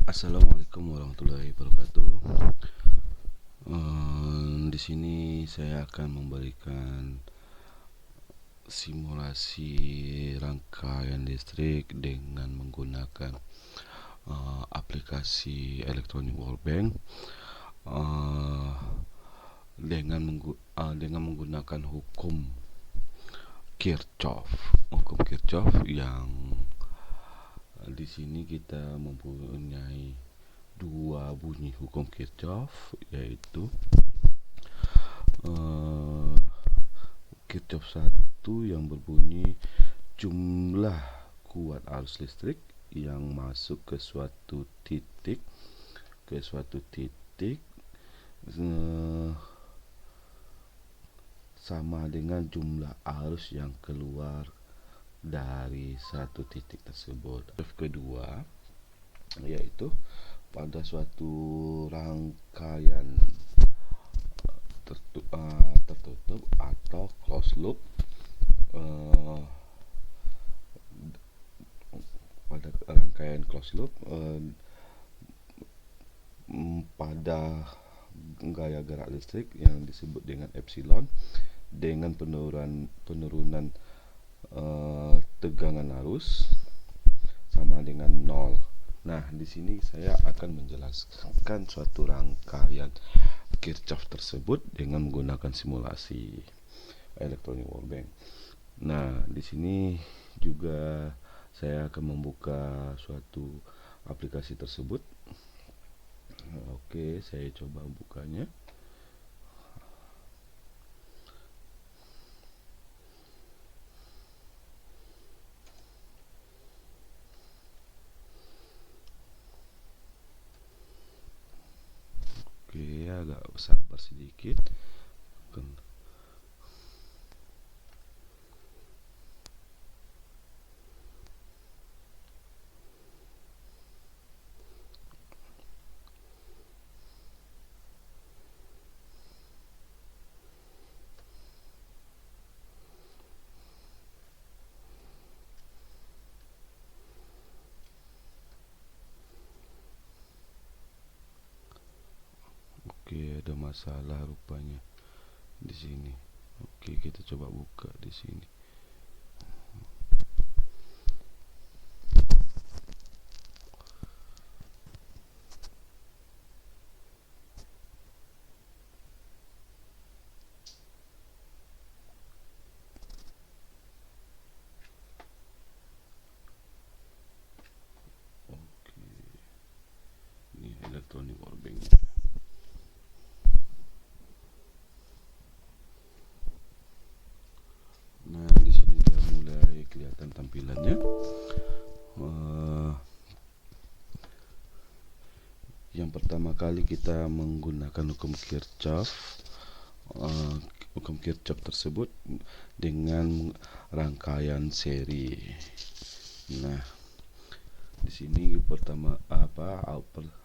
Assalamualaikum warahmatullahi wabarakatuh. Di sini saya akan memberikan simulasi rangkaian listrik dengan menggunakan aplikasi elektronik Workbench uh, dengan menggunakan hukum Kirchhoff yang di sini kita mempunyai dua bunyi hukum Kirchhoff, yaitu Kirchhoff 1 yang berbunyi jumlah kuat arus listrik yang masuk ke suatu titik sama dengan jumlah arus yang keluar dari satu titik tersebut. Kedua, yaitu pada suatu rangkaian tertutup atau closed loop, pada rangkaian closed loop pada gaya gerak listrik yang disebut dengan epsilon dengan penurunan tegangan arus sama dengan 0. Nah, di sini saya akan menjelaskan suatu rangkaian Kirchhoff tersebut dengan menggunakan simulasi elektronik Workbench. Nah, di sini juga saya akan membuka suatu aplikasi tersebut. Oke, saya coba bukanya. Oke, agak sabar sedikit. Oke, ada masalah rupanya di sini. Oke, kita coba buka di sini. Oke, ini elektronik Workbench. Nah, di sini udah mulai kelihatan tampilannya. Yang pertama kali kita menggunakan hukum Kirchhoff tersebut dengan rangkaian seri. Nah, di sini pertama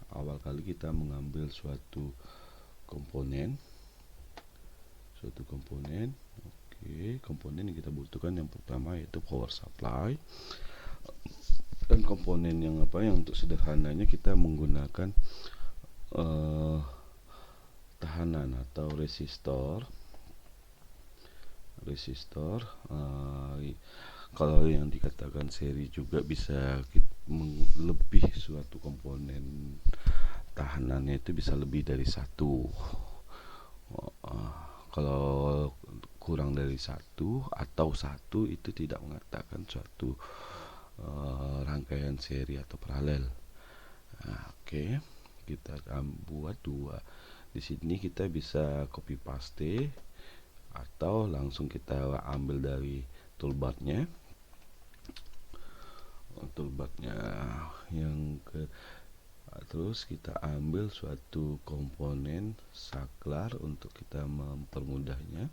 awal kali kita mengambil suatu komponen. Oke, komponen yang kita butuhkan yang pertama yaitu power supply. Dan komponen yang untuk sederhananya kita menggunakan tahanan atau resistor. Kalau yang dikatakan seri juga bisa lebih suatu komponen tahanannya itu bisa lebih dari satu. Kalau kurang dari satu atau satu itu tidak mengatakan suatu rangkaian seri atau paralel. Oke, kita buat dua. Di sini kita bisa copy paste atau langsung kita ambil dari toolbarnya yang terus kita ambil suatu komponen saklar untuk kita mempermudahnya.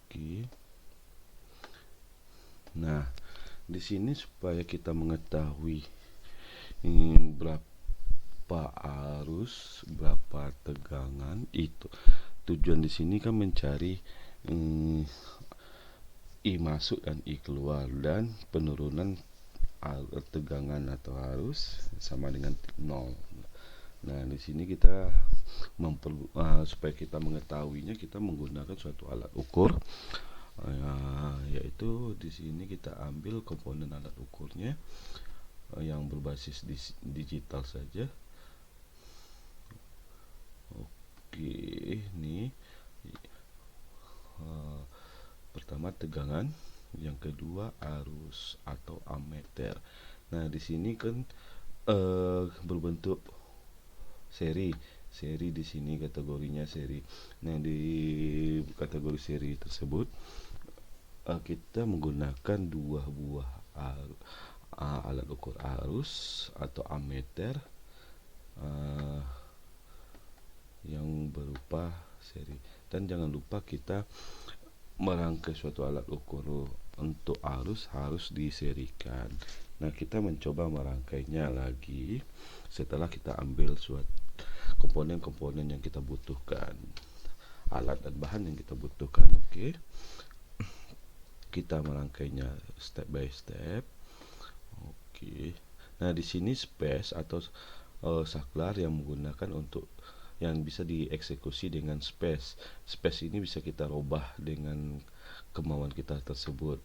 Oke. Nah, di sini supaya kita mengetahui berapa arus, berapa tegangan, itu tujuan di sini kan mencari I masuk dan I keluar dan penurunan tegangan atau arus sama dengan 0. Nah, di sini kita supaya kita mengetahuinya, kita menggunakan suatu alat ukur, yaitu di sini kita ambil komponen alat ukurnya yang berbasis digital saja. Oke, ini pertama tegangan, yang kedua arus atau ammeter. Nah, di sini kan berbentuk seri di sini kategorinya seri. Nah, di kategori seri tersebut kita menggunakan dua buah alat ukur arus atau ammeter yang berupa seri. Dan jangan lupa kita merangkai suatu alat ukur untuk arus harus diserikan. Nah, kita mencoba merangkainya lagi setelah kita ambil suatu komponen-komponen yang kita butuhkan, alat dan bahan yang kita butuhkan. Oke, kita merangkainya step by step. Oke, nah di sini space atau saklar yang menggunakan untuk yang bisa dieksekusi dengan space ini bisa kita rubah dengan kemauan kita tersebut.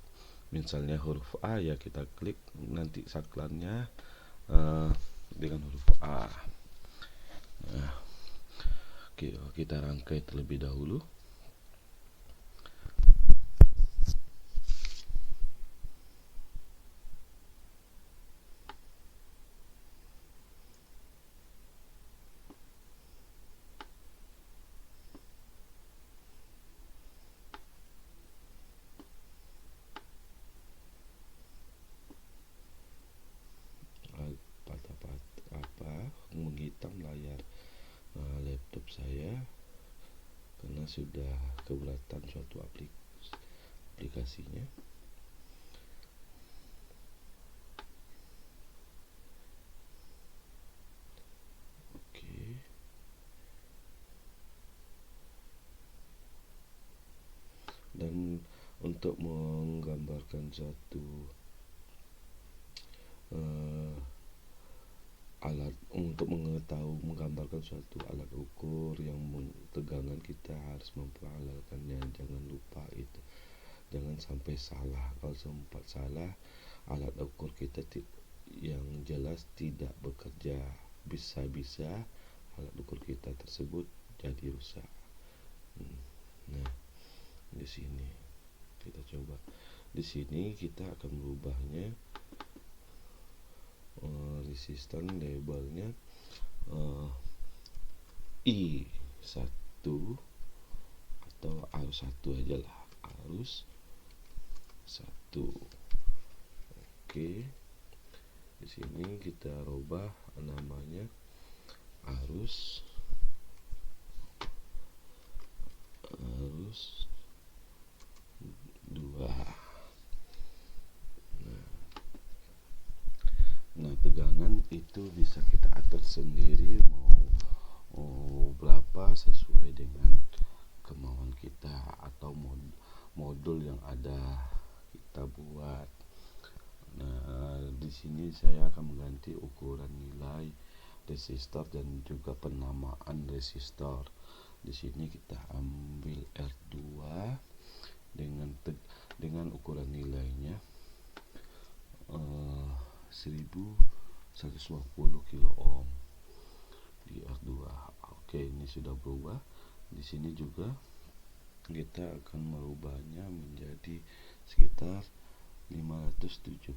Misalnya huruf A, ya kita klik nanti saklarnya dengan huruf A. Nah, kita rangkai terlebih dahulu. Menghitam layar laptop saya karena sudah keberatan suatu aplikasinya. Oke, dan untuk menggambarkan suatu alat, untuk menggambarkan suatu alat ukur yang tegangan, kita harus memparalelkannya. Jangan lupa itu, jangan sampai salah. Kalau sempat salah, alat ukur kita yang jelas tidak bekerja. Bisa-bisa alat ukur kita tersebut jadi rusak. Nah, di sini kita coba. Di sini kita akan merubahnya. Resistan labelnya I1 atau arus 1 aja lah, arus 1. Oke, di sini kita rubah namanya arus 2. Nah, tegangan itu bisa kita atur sendiri mau berapa sesuai dengan kemauan kita atau modul yang ada kita buat. Nah, di sini saya akan mengganti ukuran nilai resistor dan juga penamaan resistor. Di sini kita ambil R2 dengan ukuran nilainya 1150 kilo ohm di R2. Oke, ini sudah berubah. Di sini juga kita akan merubahnya menjadi sekitar 570.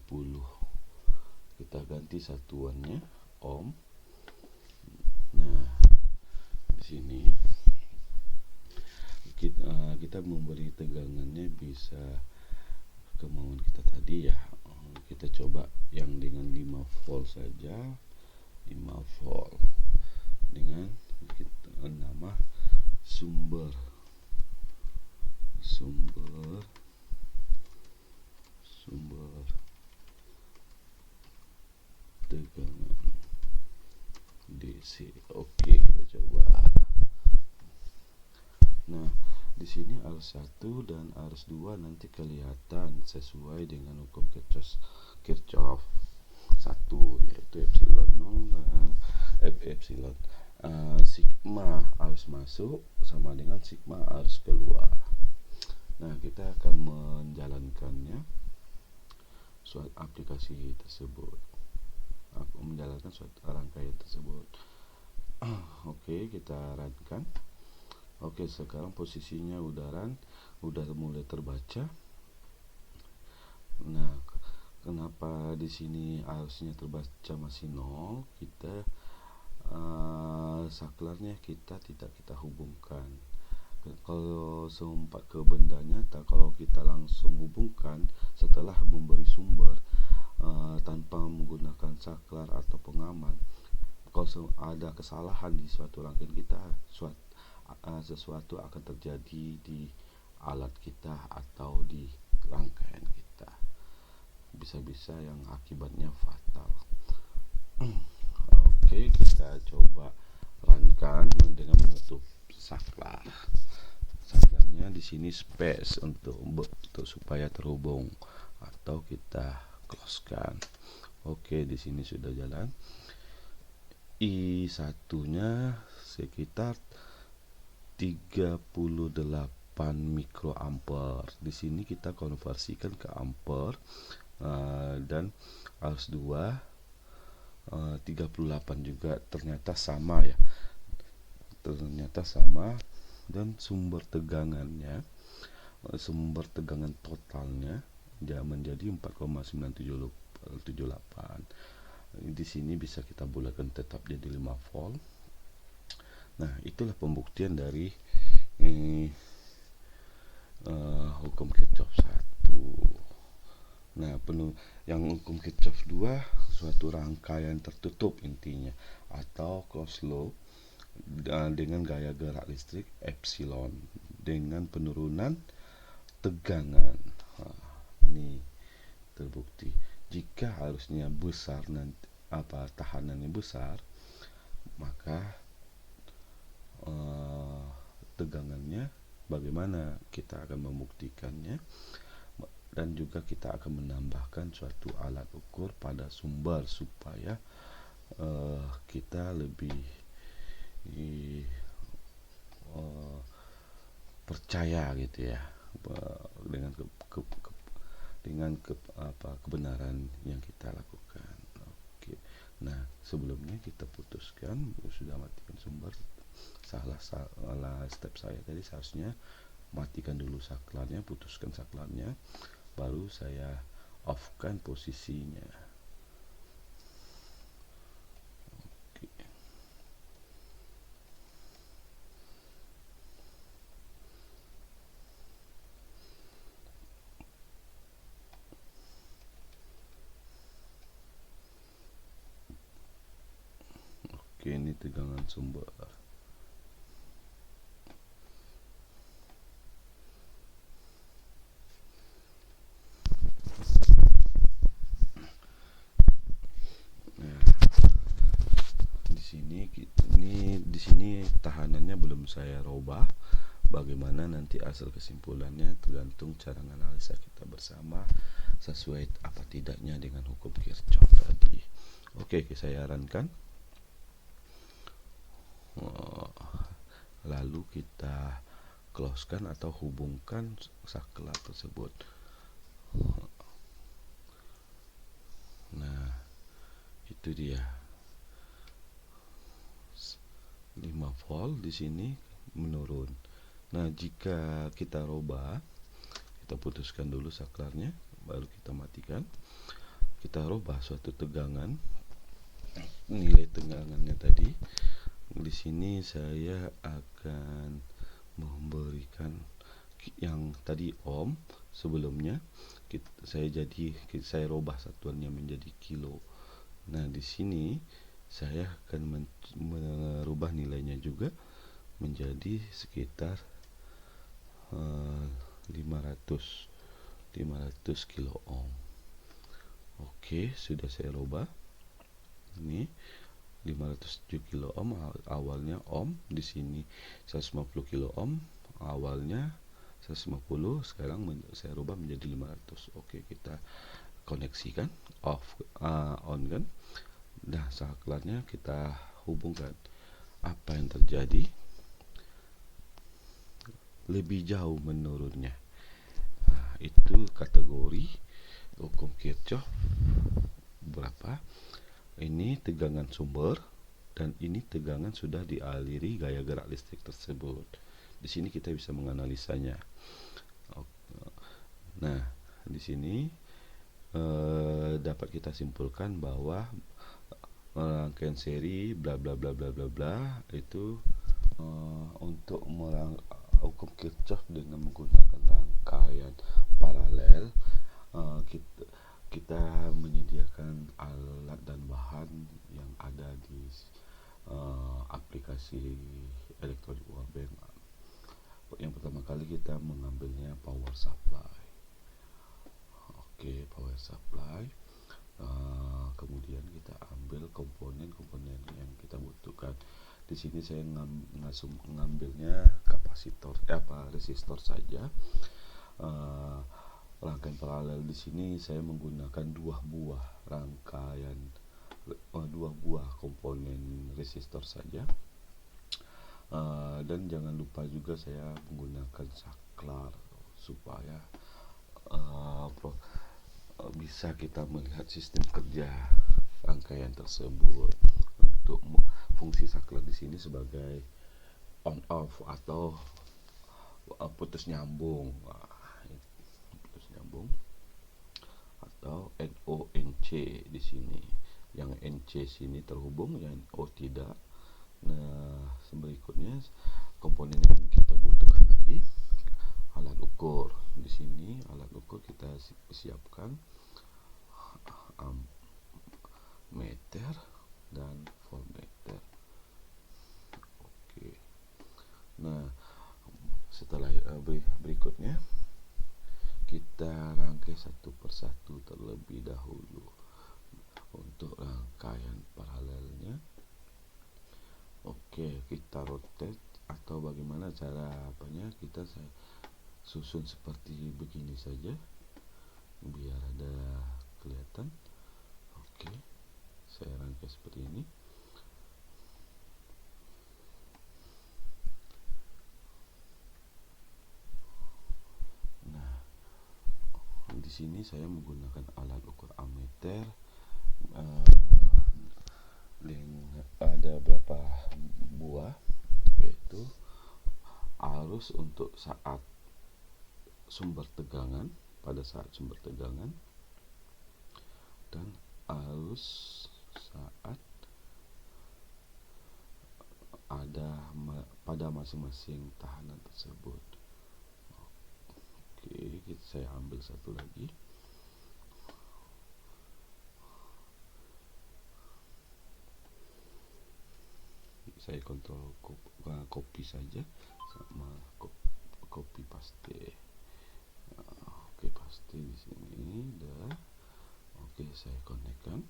Kita ganti satuannya ohm. Nah, di sini kita memberi tegangannya bisa kemauan kita tadi ya. Kita coba yang dengan 5 volt saja. 5 volt dengan nama sumber tegangan DC. Oke, kita coba. Nah, di sini arus 1 dan arus 2 nanti kelihatan sesuai dengan hukum Kirchhoff. 1, yaitu epsilon 0 epsilon sigma arus masuk sama dengan sigma arus keluar. Nah, kita akan menjalankannya suatu aplikasi tersebut, menjalankan suatu rangkaian tersebut. Oke, kita runkan. Oke, sekarang posisinya udah mulai terbaca. Nah, kenapa di sini arusnya terbaca masih 0? Kita saklarnya kita tidak kita hubungkan. Kalau sempat ke bendanya, kalau kita langsung hubungkan setelah memberi sumber tanpa menggunakan saklar atau pengaman, kalau ada kesalahan di suatu rangkaian kita, sesuatu akan terjadi di alat kita atau di rangkaian kita, bisa-bisa yang akibatnya fatal. Oke, kita coba runkan dengan menutup saklar. Saklarnya di sini space untuk supaya terhubung, atau kita closekan. Oke, di sini sudah jalan. I1-nya sekitar 38 mikroampere. Di sini kita konversikan ke ampere, dan arus 2 38 juga ternyata sama ya. Ternyata sama, dan sumber tegangan totalnya dia menjadi 4,9778. Di sini bisa kita bulatkan tetap jadi 5 volt. Nah, itulah pembuktian dari hukum Kirchhoff 1. Nah, yang hukum Kirchhoff 2 suatu rangkaian tertutup intinya, atau closed loop dengan gaya gerak listrik epsilon dengan penurunan tegangan. Ini terbukti. Jika arusnya besar, nanti tahanannya besar, maka tegangannya bagaimana kita akan membuktikannya, dan juga kita akan menambahkan suatu alat ukur pada sumber supaya kita lebih percaya gitu ya, dengan kebenaran yang kita lakukan. Oke. Nah, sebelumnya kita putuskan, sudah matikan sumber. Salah step saya tadi, seharusnya matikan dulu saklarnya, putuskan saklarnya, baru saya off-kan posisinya. Oke. Oke, ini tegangan sumber. Di sini tahanannya belum saya robah. Bagaimana nanti asal kesimpulannya tergantung cara analisa kita bersama, sesuai apa tidaknya dengan hukum Kirchhoff tadi. Oke, saya sarankan. Lalu kita closekan atau hubungkan saklar tersebut. Nah, itu dia. 5 volt di sini menurun. Nah, jika kita robah, kita putuskan dulu saklarnya, baru kita matikan. Kita robah suatu tegangan, nilai tegangannya tadi. Di sini saya akan memberikan yang tadi ohm sebelumnya, saya robah satuannya menjadi kilo. Nah, di sini saya akan merubah nilainya juga menjadi sekitar 500 kilo ohm. Oke, sudah saya rubah. Ini 507 kilo ohm awalnya ohm, di sini 150 kilo ohm awalnya 150, sekarang saya rubah menjadi 500. Oke, kita koneksi kan, on kan. Nah, saklarnya kita hubungkan. Apa yang terjadi? Lebih jauh menurunnya. Nah, itu kategori hukum Kirchhoff berapa? Ini tegangan sumber dan ini tegangan sudah dialiri gaya gerak listrik tersebut. Di sini kita bisa menganalisanya. Nah, di sini dapat kita simpulkan bahwa rangkaian seri bla bla bla bla bla bla itu untuk hukum Kirchhoff dengan menggunakan rangkaian paralel, kita menyediakan alat dan bahan yang ada di aplikasi elektronik wallbank. Yang pertama kali kita mengambilnya power supply. Oke, power supply. Kemudian kita ambil komponen-komponen yang kita butuhkan. Di sini saya ngambilnya kapasitor, resistor saja. Rangkaian paralel di sini saya menggunakan dua buah komponen resistor saja. Dan jangan lupa juga saya menggunakan saklar supaya bisa kita melihat sistem kerja rangkaian tersebut. Untuk fungsi saklar di sini sebagai on off atau putus nyambung atau NONC di sini. Yang NC sini terhubung, yang O tidak. Nah, berikutnya komponen yang kita butuhkan lagi alat ukur. Di sini alat ukur kita siapkan meter dan voltmeter. Oke. Nah, setelah berikutnya kita rangkai satu persatu terlebih dahulu. Untuk rangkaian paralelnya, oke, kita rotate atau bagaimana cara kita susun seperti begini saja biar ada kelihatan. Oke, saya rangkai seperti ini. Nah, di sini saya menggunakan alat ukur ammeter. Ada berapa buah, yaitu arus untuk saat sumber tegangan, pada saat sumber tegangan, dan arus saat ada pada masing-masing tahanan tersebut. Oke, saya ambil satu lagi. Saya kontrol copy saja sama copy paste. Oke, paste di sini dah. Oke, saya konekkan.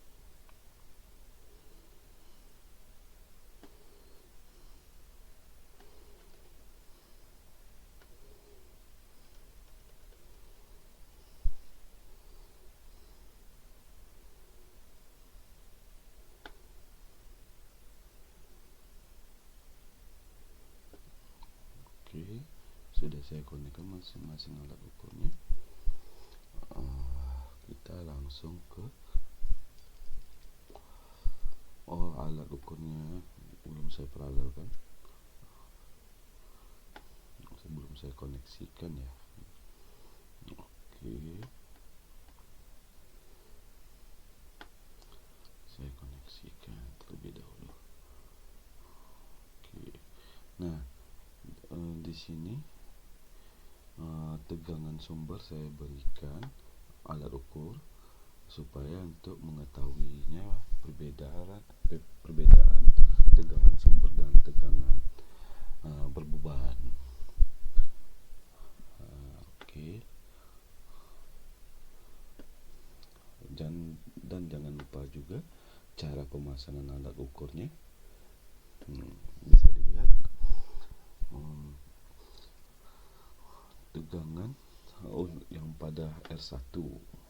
Oke, sudah saya konekkan masing-masing alat ukurnya. Kita langsung ke alat ukurnya belum saya paralelkan, belum saya koneksikan ya. Oke, saya koneksikan terlebih dahulu. Oke, nah di sini tegangan sumber saya berikan alat ukur supaya untuk mengetahuinya perbedaan tegangan sumber dan tegangan berbeban. Oke. Dan jangan lupa juga cara pemasangan alat ukurnya. Bisa dilihat tegangan yang pada R1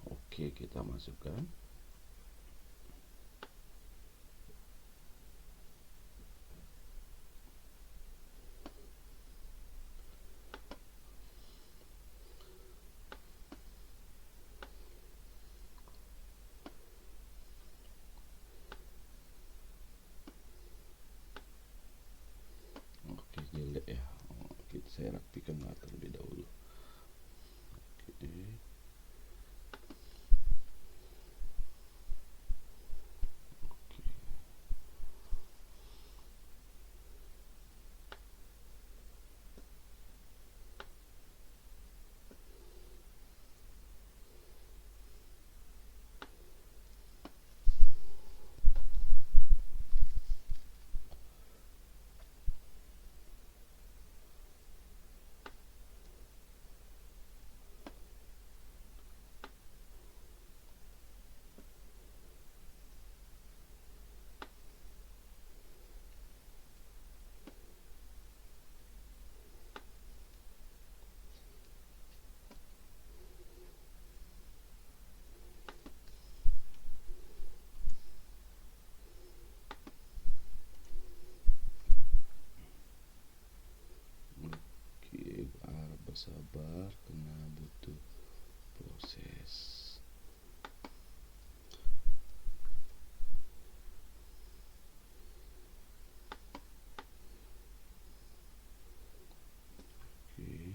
Oke, kita masukkan. Oke, jelek ya. Saya rapikan terlebih dahulu. Oke. Harap bersabar karena butuh proses. Oke.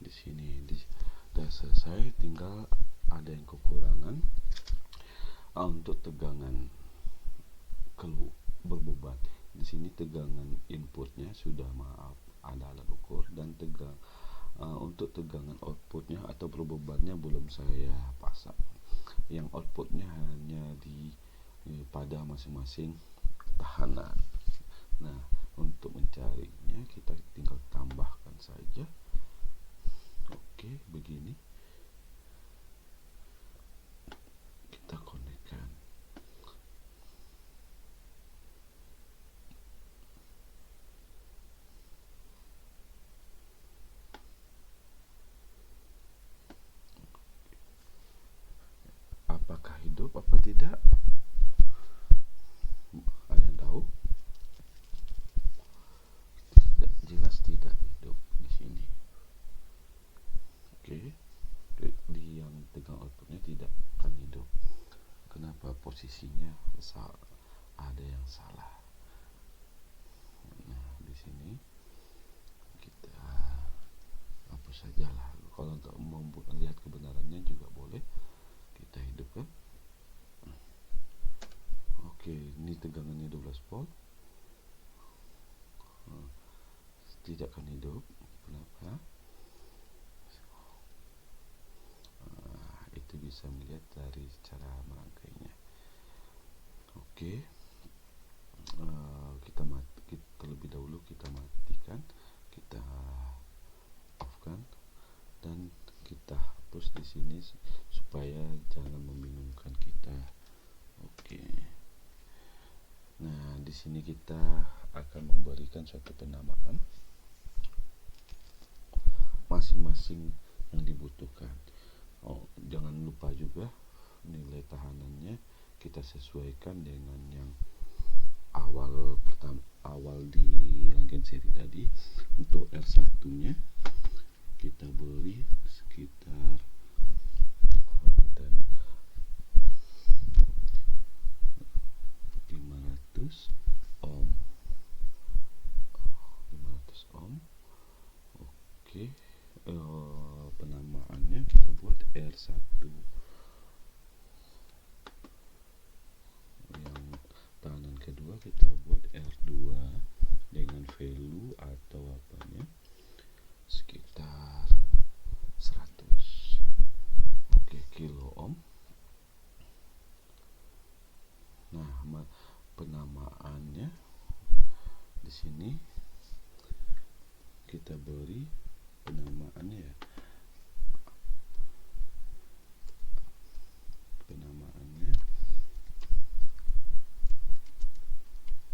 Di sini sudah selesai, tinggal ada yang kekurangan. Untuk tegangan berbeban, di sini tegangan inputnya sudah ada alat ukur, dan untuk tegangan outputnya atau berbebannya belum saya pasang. Yang outputnya hanya pada masing-masing tahanan. Nah, untuk mencarinya kita tinggal tambahkan saja. Oke, begini kita konekkan. Apakah hidup apa tidak? Ada yang tahu? Jelas tidak hidup di sini. Oke, di yang tegang outputnya tidak akan hidup. Kenapa? Posisinya ada yang salah. Nah, di sini kita hapus sajalah. Kalau untuk melihat kebenarannya juga boleh kita hidupkan. Oke, ini tegangannya 12 volt. Tidak akan hidup. Kenapa? Itu bisa melihat dari cara merangkainya. Oke, kita terlebih dahulu kita matikan, kita off-kan, dan kita hapus di sini supaya jangan membingungkan kita. Oke. Nah, di sini kita akan memberikan suatu penamaan masing-masing yang dibutuhkan. Jangan lupa juga nilai tahanannya kita sesuaikan dengan yang awal di rangkaian seri tadi. Untuk R1 nya kita beli sekitar 500 ohm. Oke, R1. Yang tekanan kedua kita buat R2 dengan value atau apanya sekitar 100. Oke, kilo ohm. Nah, penamaannya di sini kita beri penamaannya ya. Penamaannya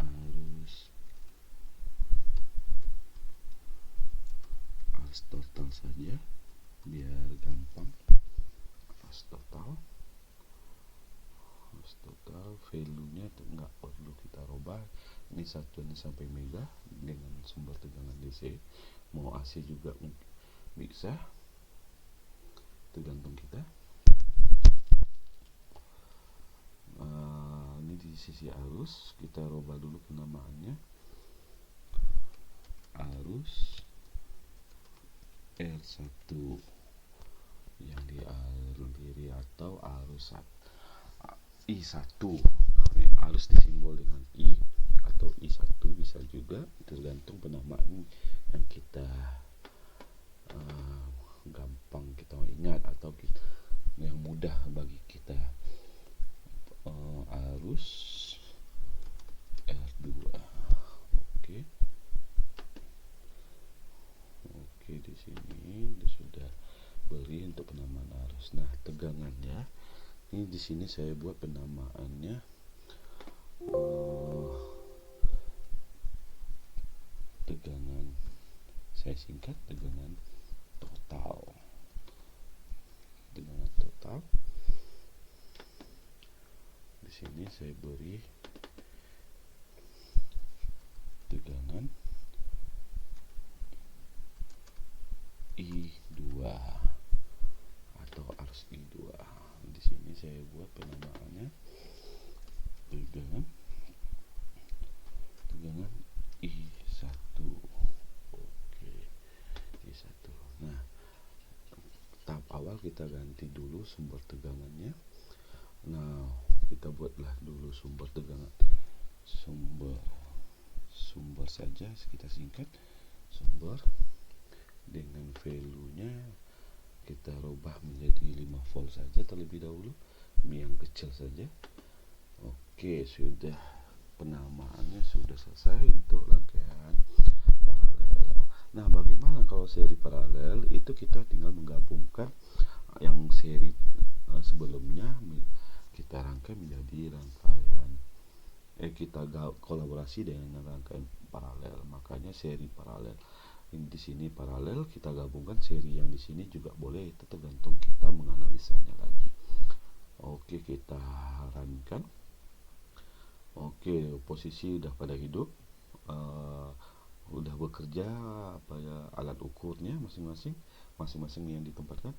arus total saja biar gampang. Arus total value-nya enggak perlu kita rubah. Ini satuannya sampai mega dengan sumber tegangan DC. Mau AC juga bisa, tergantung kita. Ini di sisi arus kita rubah dulu penamaannya, arus R1 yang dialiri atau arus I1. Arus disimbol dengan I atau I1 bisa juga, tergantung penamaan yang kita gampang kita ingat atau yang mudah bagi kita. Arus R2. Oke, di sini sudah beri untuk penamaan arus. Nah, tegangannya ini di sini saya buat penamaannya tegangan, saya singkat tegangan total. Di sini saya beri tegangan I2 atau arus I2. Di sini saya buat penamaannya tegangan I1. Oke, I1. Nah, tahap awal kita ganti dulu sumber tegangannya. Nah, kita buatlah dulu sumber tegangan, sumber saja kita singkat, sumber dengan value-nya kita rubah menjadi 5 volt saja terlebih dahulu, yang kecil saja. Oke, sudah, penamaannya sudah selesai untuk rangkaian paralel. Nah, bagaimana kalau seri paralel? Itu kita tinggal menggabungkan yang seri sebelumnya kita rangkai menjadi rangkaian kita kolaborasi dengan rangkaian paralel, makanya seri paralel. Di sini paralel kita gabungkan, seri yang di sini juga boleh, itu tergantung kita menganalisanya lagi. Oke, kita runkan. Oke, posisi udah pada hidup, udah bekerja apa ya, alat ukurnya masing-masing yang ditempatkan.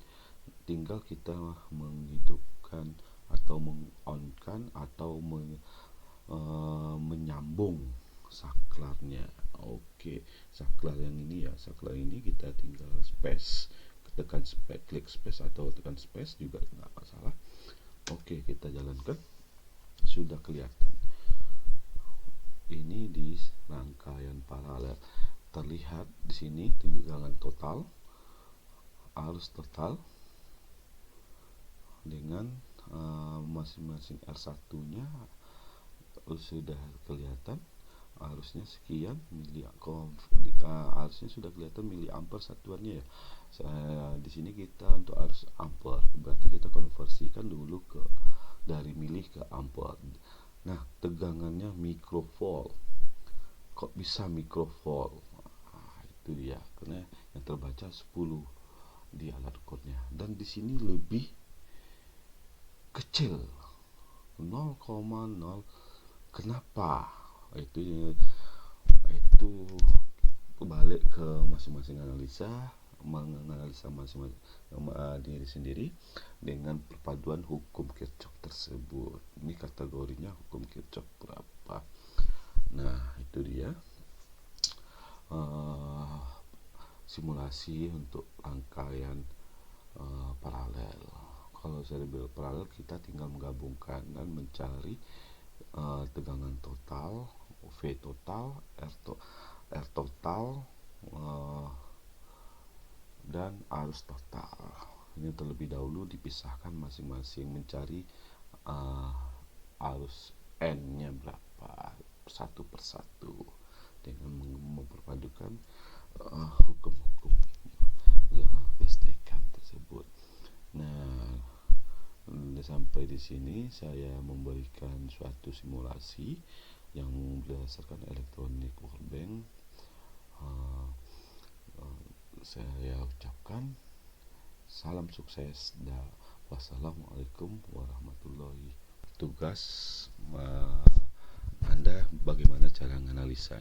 Tinggal kita menghidupkan atau mengonkan atau menyambung saklarnya. Oke, saklar yang ini ya, saklar ini kita tinggal space, tekan space, klik space atau tekan space juga nggak masalah. Oke, kita jalankan. Sudah kelihatan ini di rangkaian paralel, terlihat di sini tegangan total, arus total dengan masing-masing R1-nya sudah kelihatan. Arusnya sekian arusnya sudah kelihatan miliampere satuannya ya. Di sini kita untuk arus ampere, berarti kita konversikan dulu dari mili ke ampere. Nah, tegangannya mikrovolt. Kok bisa mikrovolt? Itu dia, karena yang terbaca 10 di alat ukurnya, dan di sini lebih kecil 0,0. Kenapa? Itu balik ke masing-masing menganalisa masing-masing diri sendiri dengan perpaduan hukum Kirchhoff tersebut. Ini kategorinya hukum Kirchhoff berapa. Nah, itu dia simulasi untuk rangkaian paralel. Kalau serial paralel kita tinggal menggabungkan dan mencari tegangan total, V total, R total, dan arus total. Ini terlebih dahulu dipisahkan masing-masing, mencari arus N-nya berapa satu persatu dengan memperpadukan hukum-hukum listrikan tersebut. Nah, sampai di sini saya memberikan suatu simulasi yang berdasarkan elektronik workbench. Saya ucapkan salam sukses dan wassalamualaikum warahmatullahi. Tugas Anda bagaimana cara menganalisa